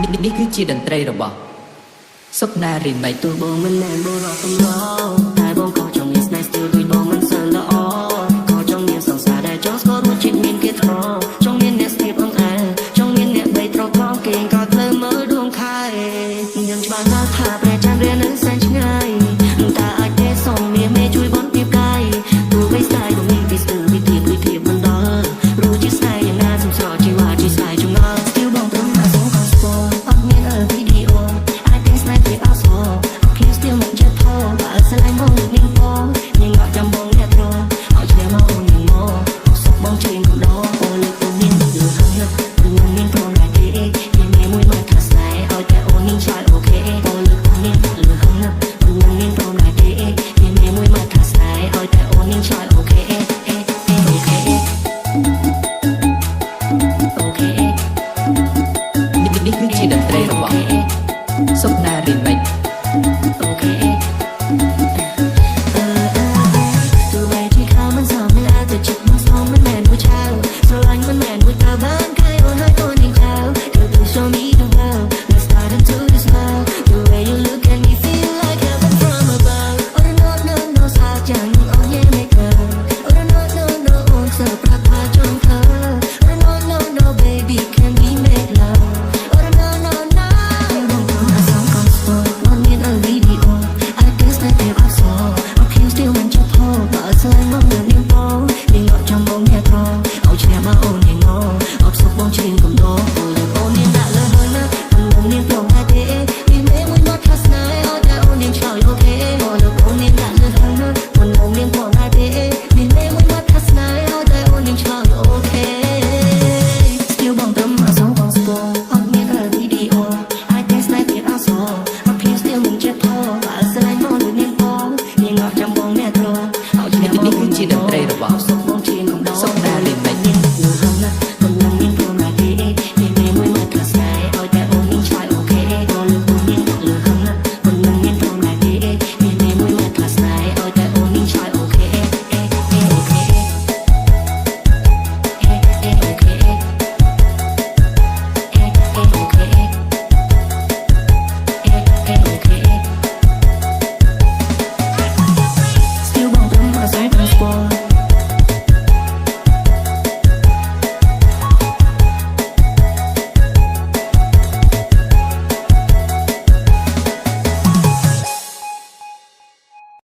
នេះគឺជាតន្ត្រីរបស់សុខណារីម៉េក ទោះបងមិនមែនបុរសកំឡោតែបងក៏ចង់មានស្នេហ៍ស្ទើរដូចបងមិនសូវល្អក៏ចង់មានសង្សារដែលចង់ស្គាល់រសជាតិមានគេថ្មចង់មានអ្នកស្ទាបអង្អែលចង់មានអ្នកបីត្រកផងគេក៏ធ្លើមើលដួងខែយើងច្បាស់ណាស់ថាព្រះច័ន្ទរៀននៅសែនឆ្ងាយតែអាចទេសុំមាសមេជួយបនពីកាយទោះបីស្ដាយក៏មានពីស្ទើរវិធីមិនដល់รู้ជាស្នេហ៍យ៉ាងណាសំស្រជីវ៉ាជួយស្ដាយចងល់ Still បងព្រមអាសូរក៏ស្គាល់អត់មានវីដេអូអាចទេស្នេហ៍ពីអសរ Please still មិនចិត្តធំបើស្រឡាញ់បងនឹងនាងបងនាងអត់ចាំបងអ្នកត្រង់ឲ្យឈ្នះមកអូននាងមកសុខបងជើងកំដរអូនលើកអូននាងទៅលើហឹងណាព្រមនាងព្រមដែរទេមានមេមួយមកថាស្នេហ៍ឲ្យតែអូននាងឆ្លើយអូខេអូនលើកអូននាងទៅលើហឹងណាព្រមនាងព្រមដែរទេមានមេមួយមកថាស្នេហ៍ឲ្យតែអូននាងឆ្លើយអូខេអូខេនេះគឺជាតន្ត្រីរបស់សុខណារីម៉េក អូខេទោះបីជាខំមិនសមមិនអាចទៅចិត្តមកសមមិនមែនមួយឆៅស្រឡាញ់មិនមែនមួយតើបានកាយអូនហើយអូននាងចៅ Please show me the world let's start into this love the way you look at me feel like heaven from above oh no សាចាំអូនយេមេក oh no អូនសើប្រាប់ថាចង់ធ្វើ oh no baby can we make love oh no អាសងកូនស្ពតមិនមានវីដេអូ I guess that they are so okay still មិនចាប់ហូបបើស្លាញ់មកនៅនាងបងនាងអត់ចាំបងអ្នកត្រង់ឲ្យឈ្នះមកអូននាងអត់សុខបងជ្រៀងកំដរអូននាងដាក់លើហើយណាអូននាងព្រមដែរទេពីមេមួយមកថាស្នេហ៍ឲ្យតែអូននាងឆ្លើយអូខេអូននាងដាក់លើហើយណាអូននាងព្រមដែរទេពីមេមួយមកថាស្នេហ៍ឲ្យតែអូននាងឆ្លើយអូខេ Still បងត្រឹមអាសងបងស្ពងអត់មានវីដេអូ I guess that they are so okay still មិនចិត្តធំបើស្រឡាញ់មកលើនាងបងនាងអត់ចាំបងអ្នកត្រង់